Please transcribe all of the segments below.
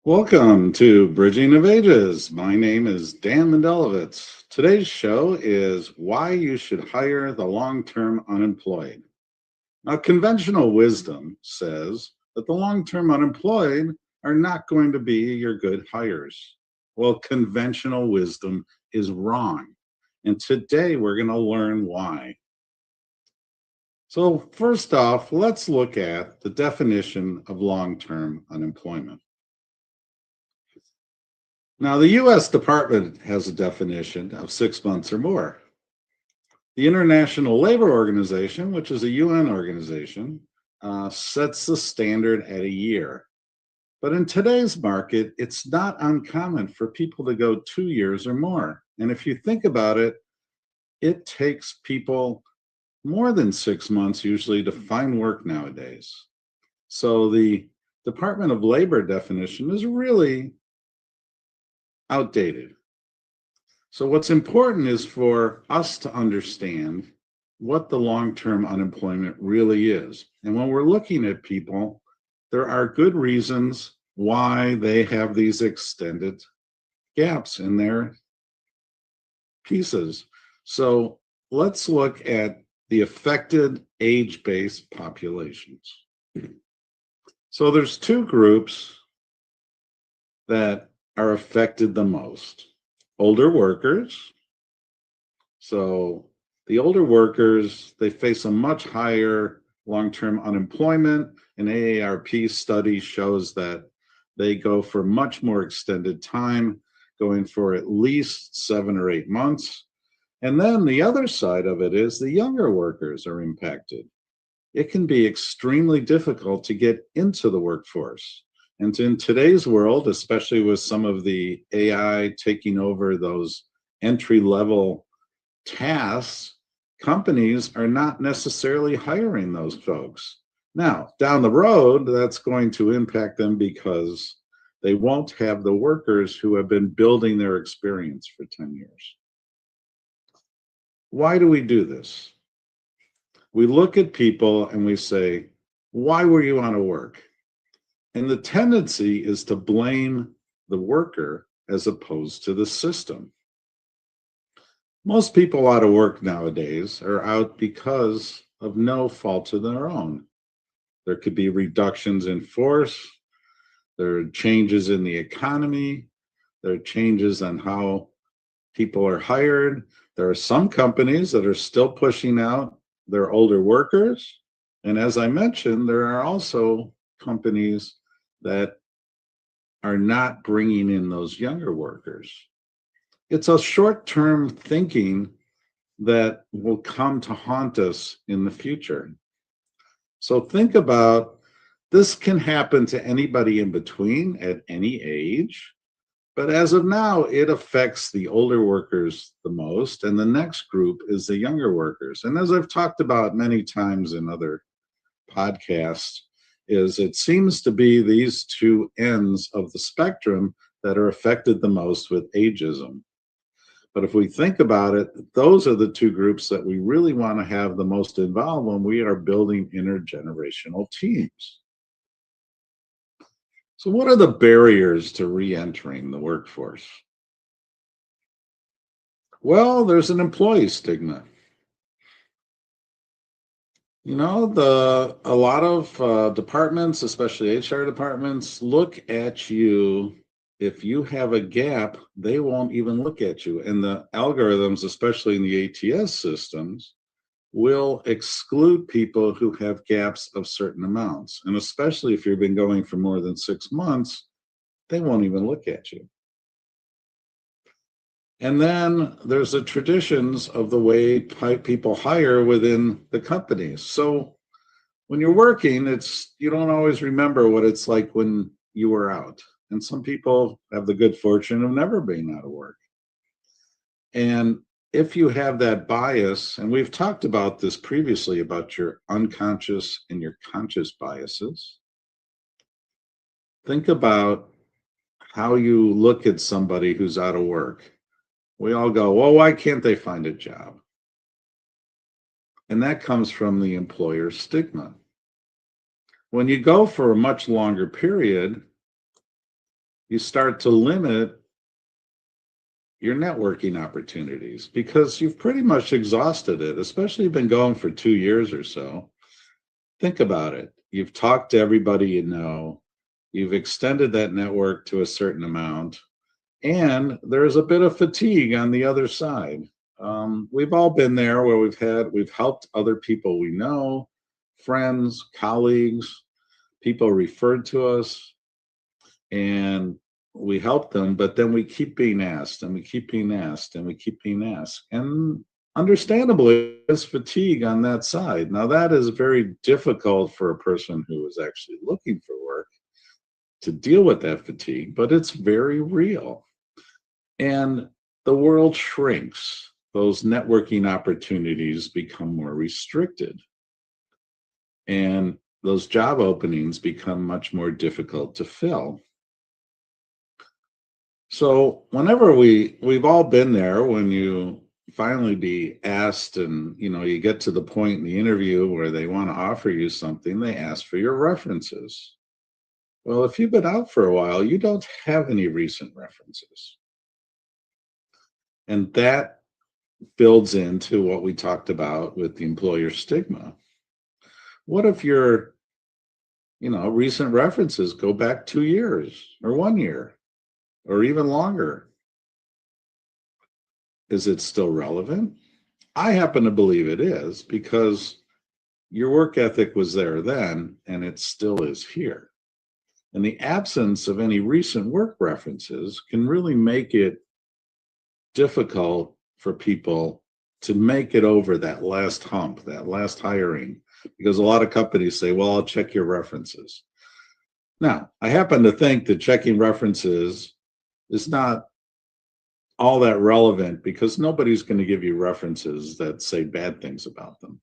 Welcome to Bridging of Ages. My name is Dan Mendelevitz. Today's show is why you should hire the long-term unemployed. Now, conventional wisdom says that the long-term unemployed are not going to be your good hires. Well, conventional wisdom is wrong. And today we're going to learn why. So first off, let's look at the definition of long-term unemployment. Now, the U.S. Department has a definition of 6 months or more. The International Labor Organization, which is a UN organization, sets the standard at a year. But in today's market, it's not uncommon for people to go 2 years or more. And if you think about it, it takes people more than 6 months usually to find work nowadays. So the Department of Labor definition is really outdated. So what's important is for us to understand what the long-term unemployment really is. And when we're looking at people, there are good reasons why they have these extended gaps in their pieces. So let's look at the affected age-based populations. So there's two groups that are affected the most. Older workers. So the older workers, they face a much higher long-term unemployment. An AARP study shows that they go for much more extended time, going for at least 7 or 8 months. And then the other side of it is the younger workers are impacted. It can be extremely difficult to get into the workforce. And in today's world, especially with some of the AI taking over those entry-level tasks, companies are not necessarily hiring those folks. Now, down the road, that's going to impact them because they won't have the workers who have been building their experience for 10 years. Why do we do this? We look at people and we say, why were you out of work? And the tendency is to blame the worker as opposed to the system. Most people out of work nowadays are out because of no fault of their own. There could be reductions in force, there are changes in the economy, there are changes on how people are hired. There are some companies that are still pushing out their older workers. And as I mentioned, there are also companies that are not bringing in those younger workers. It's a short-term thinking that will come to haunt us in the future. So think about, this can happen to anybody in between at any age, but as of now, it affects the older workers the most, and the next group is the younger workers. And as I've talked about many times in other podcasts, is it seems to be these two ends of the spectrum that are affected the most with ageism. But if we think about it, those are the two groups that we really want to have the most involved when we are building intergenerational teams. So what are the barriers to re-entering the workforce? Well, there's an employee stigma. You know, a lot of departments, especially HR departments, look at you. If you have a gap, they won't even look at you. And the algorithms, especially in the ATS systems, will exclude people who have gaps of certain amounts. And especially if you've been going for more than 6 months, they won't even look at you. And then there's the traditions of the way people hire within the companies. So when you're working, you don't always remember what it's like when you were out. And some people have the good fortune of never being out of work. And if you have that bias, and we've talked about this previously about your unconscious and your conscious biases, think about how you look at somebody who's out of work. We all go, well, why can't they find a job? And that comes from the employer stigma. When you go for a much longer period, you start to limit your networking opportunities because you've pretty much exhausted it, especially if you've been going for 2 years or so. Think about it. You've talked to everybody you know, you've extended that network to a certain amount, and there's a bit of fatigue on the other side. We've all been there where we've helped other people we know, friends, colleagues, people referred to us, and we help them, but then we keep being asked and we keep being asked and we keep being asked. And understandably, there's fatigue on that side. Now, that is very difficult for a person who is actually looking for work to deal with that fatigue, but it's very real. And the world shrinks. Those networking opportunities become more restricted. And those job openings become much more difficult to fill. So whenever we've all been there when you finally be asked and you get to the point in the interview where they want to offer you something, they ask for your references. Well, if you've been out for a while, you don't have any recent references. And that builds into what we talked about with the employer stigma. What if your recent references go back 2 years or 1 year or even longer? Is it still relevant? I happen to believe it is because your work ethic was there then and it still is here. And the absence of any recent work references can really make it difficult for people to make it over that last hump, that last hiring, because a lot of companies say, well, I'll check your references. Now, I happen to think that checking references is not all that relevant because nobody's going to give you references that say bad things about them.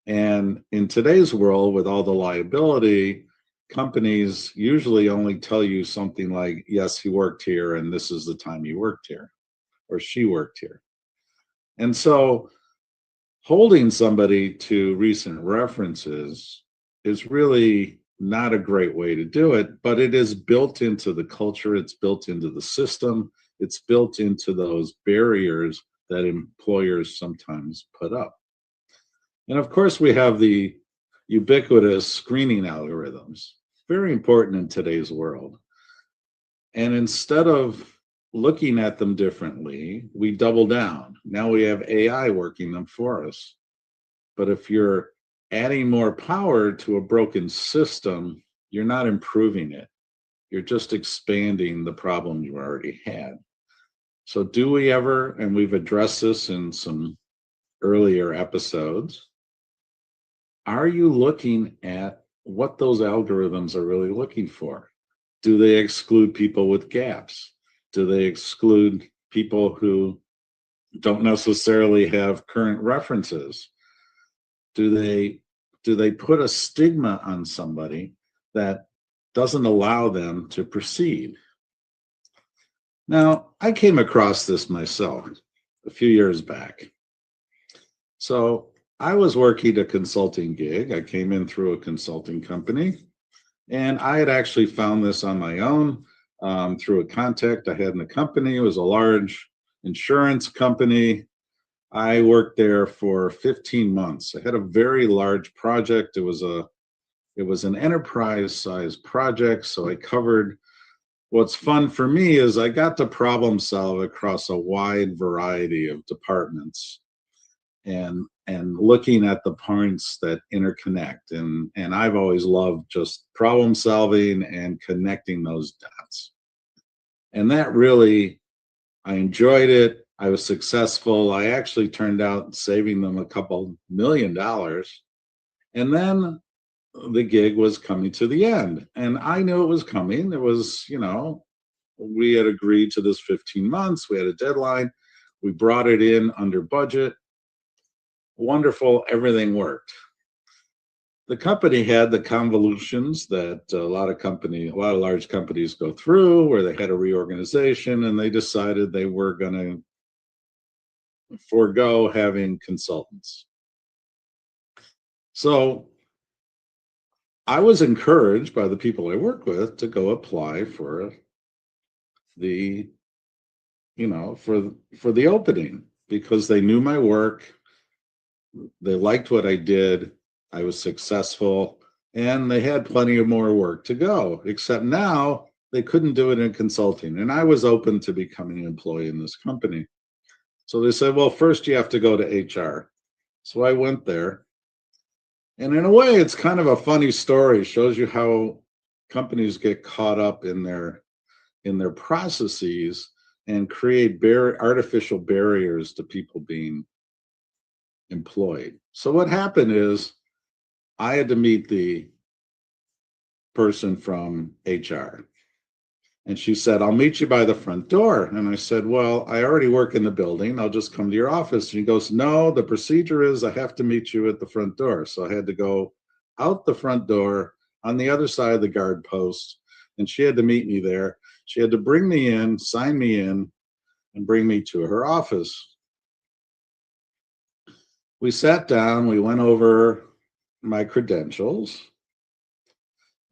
And in today's world, with all the liability, companies usually only tell you something like, yes, he worked here, and this is the time he worked here, or she worked here. And so holding somebody to recent references is really not a great way to do it, but it is built into the culture, it's built into the system, it's built into those barriers that employers sometimes put up. And of course, we have the ubiquitous screening algorithms, very important in today's world. And instead of looking at them differently, we double down. Now we have AI working them for us. But if you're adding more power to a broken system, you're not improving it. You're just expanding the problem you already had. So do we ever, and we've addressed this in some earlier episodes, are you looking at what those algorithms are really looking for? Do they exclude people with gaps? Do they exclude people who don't necessarily have current references? Do they put a stigma on somebody that doesn't allow them to proceed? Now, I came across this myself a few years back. So I was working a consulting gig. I came in through a consulting company, and I had actually found this on my own through a contact I had in the company. It was a large insurance company. I worked there for 15 months. I had a very large project. It was an enterprise-sized project, so I covered. What's fun for me is I got to problem solve across a wide variety of departments and looking at the points that interconnect. And I've always loved just problem solving and connecting those dots. And that really, I enjoyed it. I was successful. I actually turned out saving them a couple $1,000,000. And then the gig was coming to the end. And I knew it was coming. It was, we had agreed to this 15 months. We had a deadline. We brought it in under budget. Wonderful. Everything worked. The company had the convolutions that a lot of large companies go through, where they had a reorganization and they decided they were going to forego having consultants. So I was encouraged by the people I work with to go apply for the, for the opening because they knew my work, they liked what I did, I was successful, and they had plenty of more work to go. Except now they couldn't do it in consulting, and I was open to becoming an employee in this company. So they said, well, first you have to go to HR. So I went there. And in a way, it's kind of a funny story. It shows you how companies get caught up in their processes and create artificial barriers to people being employed. So what happened is I had to meet the person from HR. And she said, I'll meet you by the front door. And I said, well, I already work in the building. I'll just come to your office. She goes, no, the procedure is I have to meet you at the front door. So I had to go out the front door on the other side of the guard post. And she had to meet me there. She had to bring me in, sign me in, and bring me to her office. We sat down, we went over my credentials.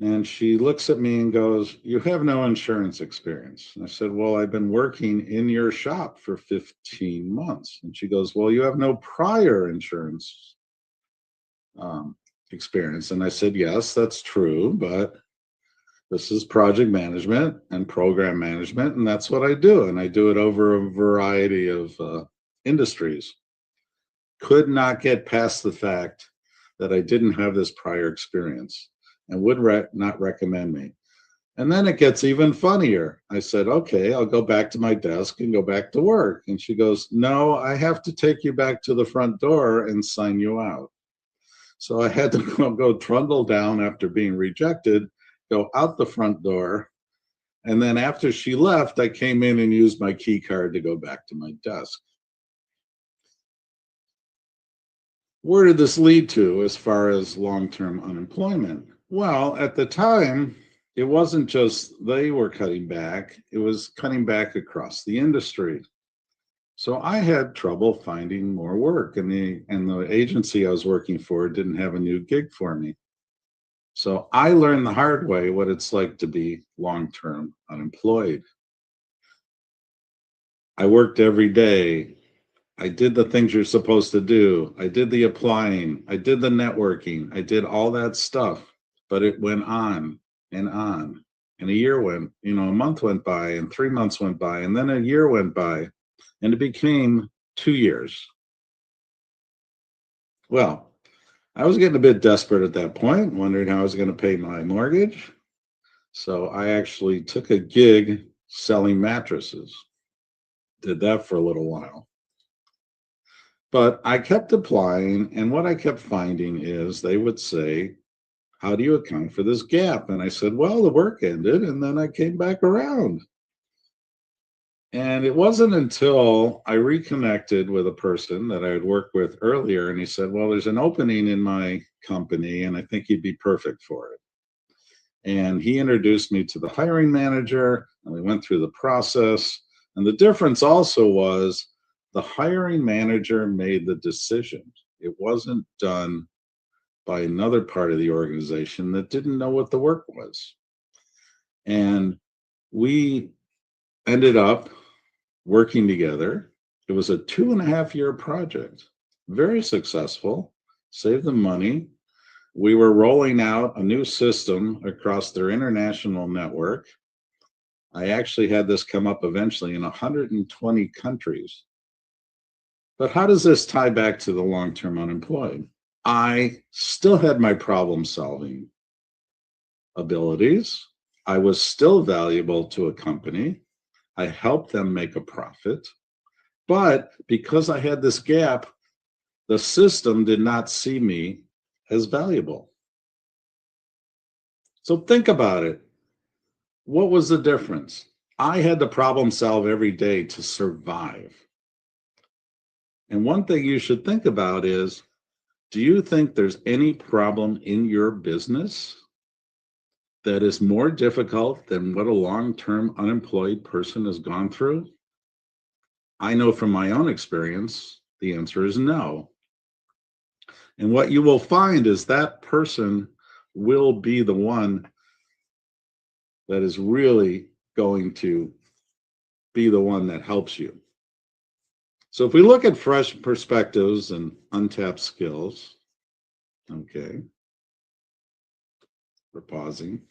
And she looks at me and goes, you have no insurance experience. And I said, well, I've been working in your shop for 15 months. And she goes, well, you have no prior insurance experience. And I said, yes, that's true, but this is project management and program management, and that's what I do. And I do it over a variety of industries. Could not get past the fact that I didn't have this prior experience and would not recommend me. And then it gets even funnier. I said, okay, I'll go back to my desk and go back to work. And she goes, no, I have to take you back to the front door and sign you out. So I had to go trundle down after being rejected, go out the front door. And then after she left, I came in and used my key card to go back to my desk. Where did this lead to as far as long-term unemployment? Well, at the time, it wasn't just they were cutting back, it was cutting back across the industry. So I had trouble finding more work, and the agency I was working for didn't have a new gig for me. So I learned the hard way what it's like to be long-term unemployed. I worked every day. I did the things you're supposed to do. I did the applying. I did the networking. I did all that stuff, but it went on and on. And a month went by, and 3 months went by, and then a year went by, and it became 2 years. Well, I was getting a bit desperate at that point, wondering how I was going to pay my mortgage. So I actually took a gig selling mattresses. Did that for a little while. But I kept applying, and what I kept finding is they would say, how do you account for this gap? And I said, well, the work ended, and then I came back around. And it wasn't until I reconnected with a person that I had worked with earlier, and he said, well, there's an opening in my company, and I think you'd be perfect for it. And he introduced me to the hiring manager, and we went through the process. And the difference also was the hiring manager made the decision. It wasn't done by another part of the organization that didn't know what the work was. And we ended up working together. It was a 2.5-year project, very successful, saved them money. We were rolling out a new system across their international network. I actually had this come up eventually in 120 countries. But how does this tie back to the long-term unemployed? I still had my problem-solving abilities. I was still valuable to a company. I helped them make a profit. But because I had this gap, the system did not see me as valuable. So think about it. What was the difference? I had to problem solve every day to survive. And one thing you should think about is, do you think there's any problem in your business that is more difficult than what a long-term unemployed person has gone through? I know from my own experience, the answer is no. And what you will find is that person will be the one that is really going to be the one that helps you. So if we look at fresh perspectives and untapped skills, okay, we're pausing.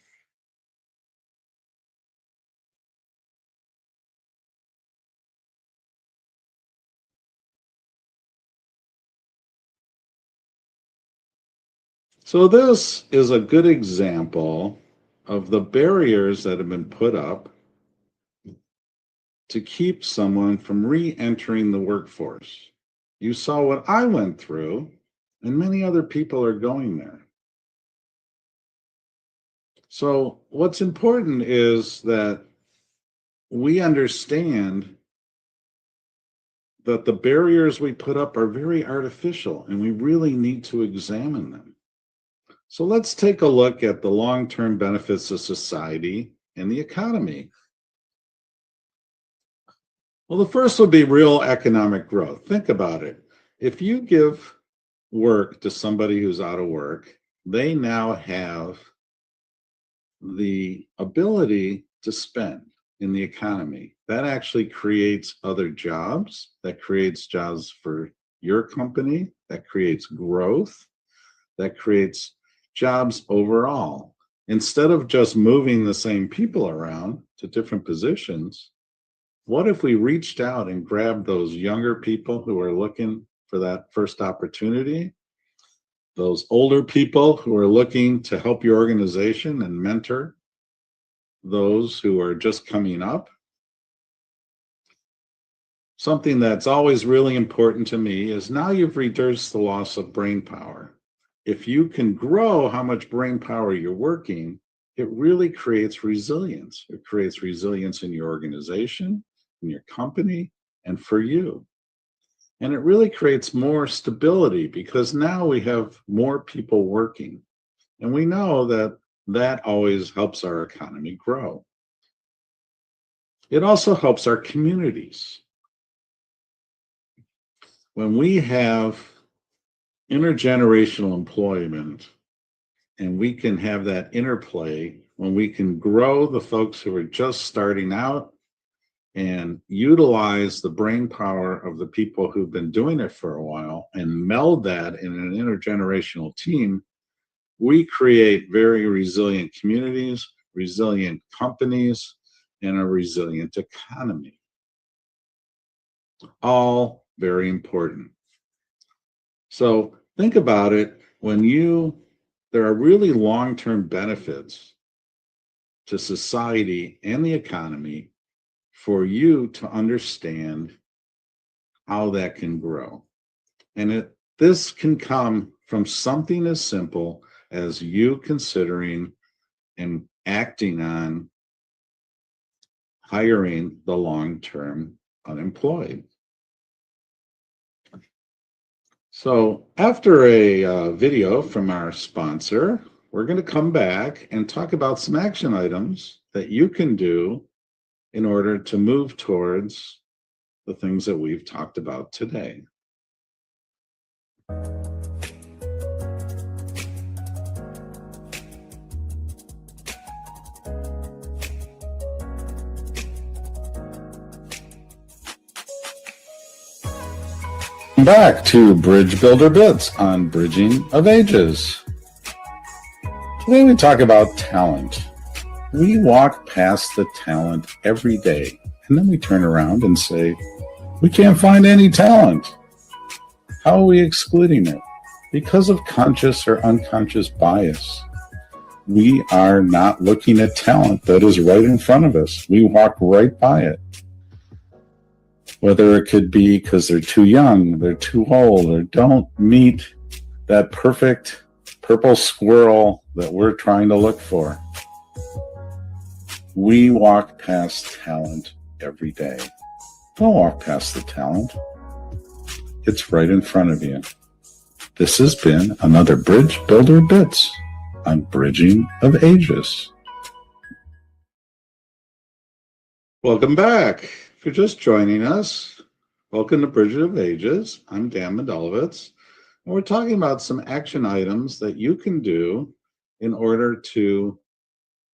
So this is a good example of the barriers that have been put up to keep someone from re-entering the workforce. You saw what I went through, and many other people are going there. So what's important is that we understand that the barriers we put up are very artificial, and we really need to examine them. So let's take a look at the long-term benefits of society and the economy. Well, the first would be real economic growth. Think about it. If you give work to somebody who's out of work, they now have the ability to spend in the economy. That actually creates other jobs. That creates jobs for your company. That creates growth. That creates jobs overall. Instead of just moving the same people around to different positions, what if we reached out and grabbed those younger people who are looking for that first opportunity, those older people who are looking to help your organization and mentor those who are just coming up? Something that's always really important to me is now you've reduced the loss of brain power. If you can grow how much brain power you're working, it really creates resilience. It creates resilience in your organization, in your company, and for you. And it really creates more stability because now we have more people working. And we know that that always helps our economy grow. It also helps our communities. When we have intergenerational employment and we can have that interplay, when we can grow the folks who are just starting out and utilize the brain power of the people who've been doing it for a while and meld that in an intergenerational team, we create very resilient communities, resilient companies, and a resilient economy. All very important. So think about it, there are really long-term benefits to society and the economy for you to understand how that can grow. And this can come from something as simple as you considering and acting on hiring the long-term unemployed. So after a video from our sponsor, we're going to come back and talk about some action items that you can do in order to move towards the things that we've talked about today. Back to Bridge Builder Bits on Bridging of Ages. Today we talk about talent. We walk past the talent every day, and then we turn around and say, we can't find any talent. How are we excluding it? Because of conscious or unconscious bias. We are not looking at talent that is right in front of us. We walk right by it. Whether it could be because they're too young, they're too old, or don't meet that perfect purple squirrel that we're trying to look for. We walk past talent every day. Don't walk past the talent. It's right in front of you. This has been another Bridge Builder Bits on Bridging of Ages. Welcome back. If you're just joining us, welcome to Bridging of Ages. I'm Dan Mendelevitz, and we're talking about some action items that you can do in order to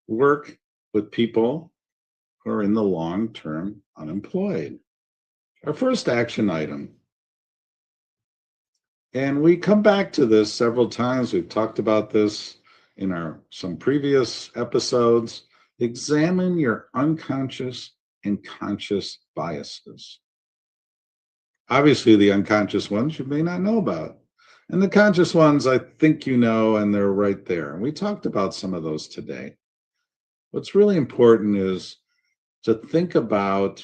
work with people who are in the long term unemployed. Our first action item, and we come back to this several times. We've talked about this in some previous episodes. Examine your unconscious and conscious biases. Obviously, the unconscious ones you may not know about. And the conscious ones, I think you know, and they're right there. And we talked about some of those today. What's really important is to think about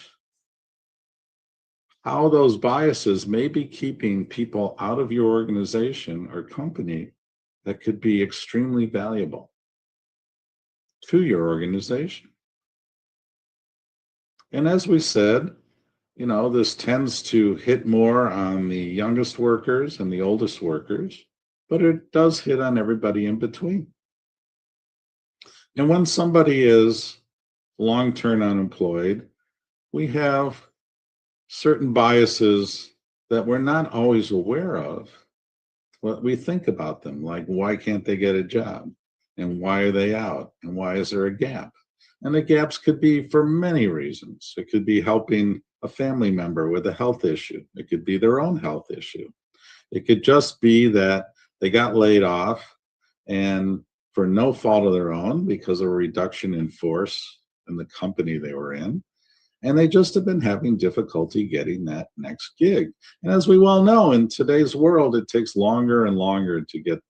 how those biases may be keeping people out of your organization or company that could be extremely valuable to your organization. And as we said, this tends to hit more on the youngest workers and the oldest workers, but it does hit on everybody in between. And when somebody is long-term unemployed, we have certain biases that we're not always aware of. What we think about them, like why can't they get a job? And why are they out? And why is there a gap? And the gaps could be for many reasons. It could be helping a family member with a health issue. It could be their own health issue. It could just be that they got laid off and for no fault of their own because of a reduction in force in the company they were in. And they just have been having difficulty getting that next gig. And as we well know, in today's world, it takes longer and longer to get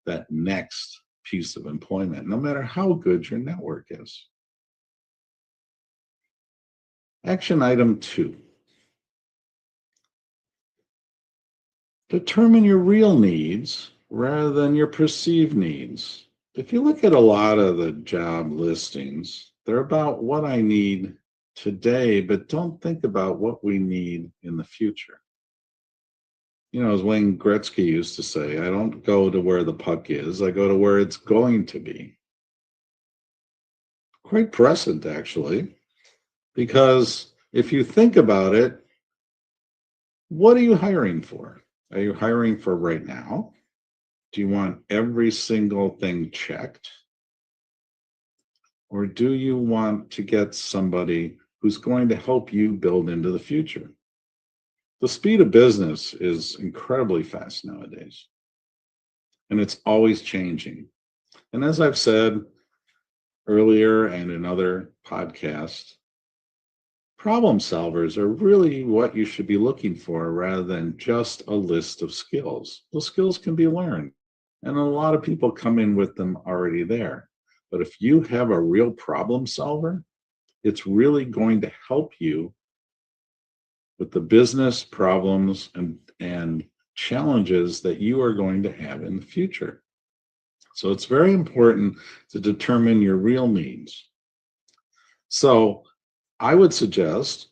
that next piece of employment, no matter how good your network is. Action item 2. Determine your real needs rather than your perceived needs. If you look at a lot of the job listings, they're about what I need today, but don't think about what we need in the future. As Wayne Gretzky used to say, I don't go to where the puck is, I go to where it's going to be. Quite present, actually, because if you think about it, what are you hiring for? Are you hiring for right now? Do you want every single thing checked? Or do you want to get somebody who's going to help you build into the future? The speed of business is incredibly fast nowadays, and it's always changing. And as I've said earlier and in other podcasts, problem solvers are really what you should be looking for rather than just a list of skills. Those skills can be learned, and a lot of people come in with them already there. But if you have a real problem solver, it's really going to help you with the business problems and challenges that you are going to have in the future. So it's very important to determine your real needs. So I would suggest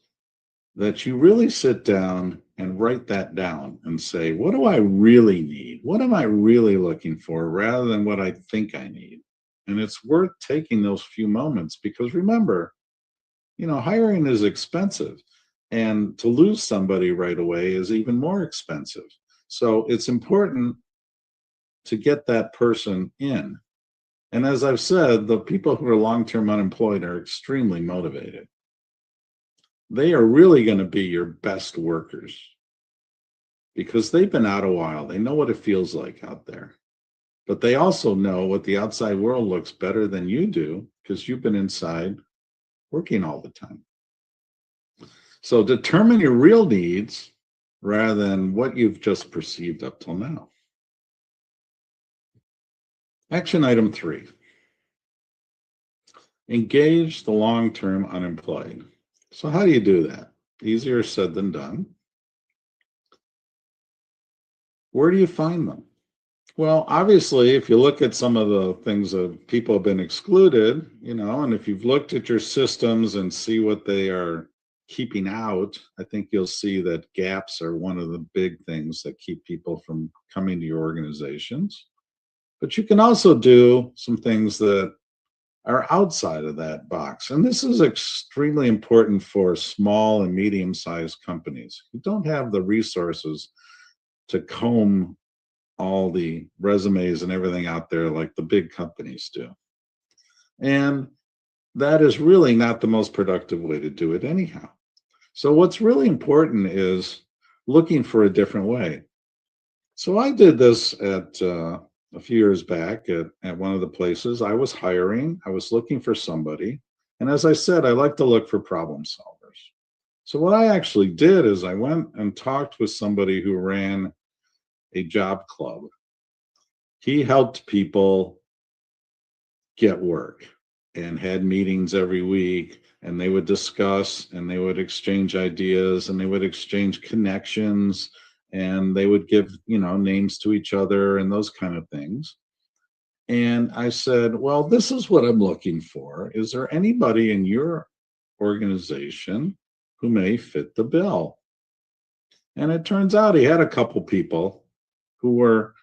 that you really sit down and write that down and say, what do I really need? What am I really looking for rather than what I think I need? And it's worth taking those few moments because remember, hiring is expensive. And to lose somebody right away is even more expensive. So it's important to get that person in. And as I've said, the people who are long-term unemployed are extremely motivated. They are really going to be your best workers because they've been out a while. They know what it feels like out there. But they also know what the outside world looks better than you do because you've been inside working all the time. So determine your real needs rather than what you've just perceived up till now. Action item 3. Engage the long-term unemployed. So how do you do that? Easier said than done. Where do you find them? Well, obviously, if you look at some of the things that people have been excluded, and if you've looked at your systems and see what they are keeping out, I think you'll see that gaps are one of the big things that keep people from coming to your organizations. But you can also do some things that are outside of that box. And this is extremely important for small and medium-sized companies who don't have the resources to comb all the resumes and everything out there like the big companies do. And that is really not the most productive way to do it anyhow. So what's really important is looking for a different way. So I did this at a few years back at one of the places. I was hiring, I was looking for somebody. And as I said, I like to look for problem solvers. So what I actually did is I went and talked with somebody who ran a job club. He helped people get work and had meetings every week, and they would discuss and they would exchange ideas and they would exchange connections and they would give, names to each other and those kind of things. And I said, well, this is what I'm looking for. Is there anybody in your organization who may fit the bill? And it turns out he had a couple people who were,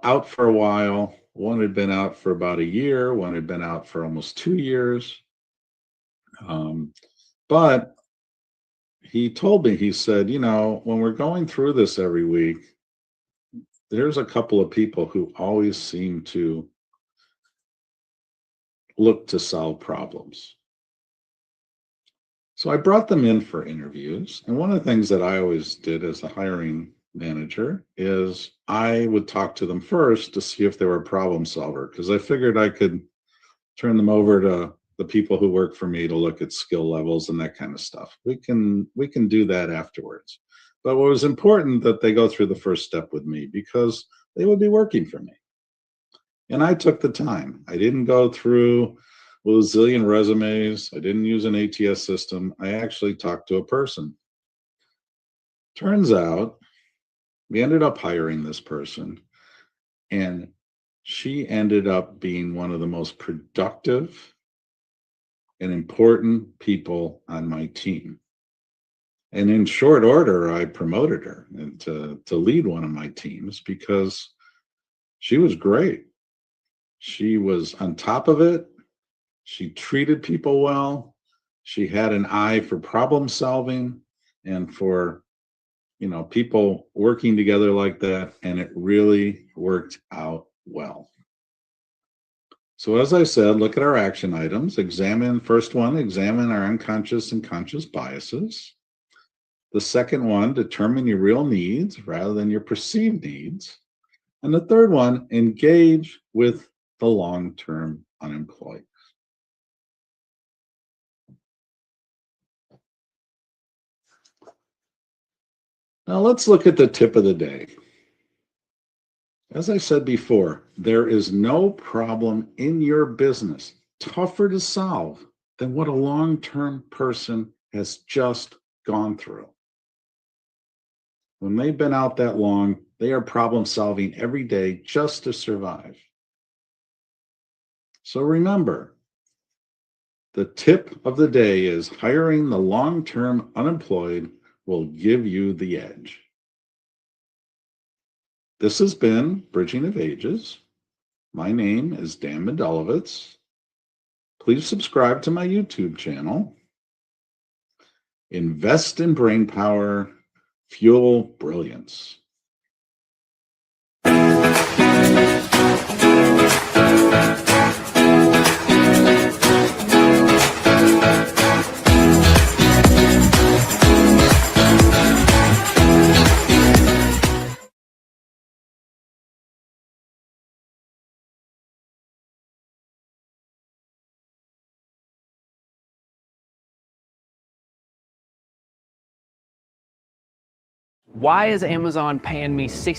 out for a while. One had been out for about a year, one had been out for almost 2 years. But he told me, he said, when we're going through this every week, there's a couple of people who always seem to look to solve problems. So I brought them in for interviews. And one of the things that I always did as a hiring manager is I would talk to them first to see if they were a problem solver, because I figured I could turn them over to the people who work for me to look at skill levels and that kind of stuff. We can do that afterwards. But what was important that they go through the first step with me, because they would be working for me. And I took the time. I didn't go through a zillion resumes. I didn't use an ATS system. I actually talked to a person. Turns out we ended up hiring this person, and she ended up being one of the most productive and important people on my team. And in short order, I promoted her to lead one of my teams because she was great. She was on top of it. She treated people well. She had an eye for problem solving and for, people working together like that. And it really worked out well. So as I said, look at our action items. First one, examine our unconscious and conscious biases. The second one, determine your real needs rather than your perceived needs. And the third one, engage with the long-term unemployed. Now let's look at the tip of the day. As I said before, there is no problem in your business tougher to solve than what a long-term person has just gone through. When they've been out that long, they are problem solving every day just to survive. So remember, the tip of the day is hiring the long-term unemployed will give you the edge. This has been Bridging of Ages. My name is Dan Mendelevitz. Please subscribe to my YouTube channel. Invest in brain power, fuel brilliance. Why is Amazon paying me $60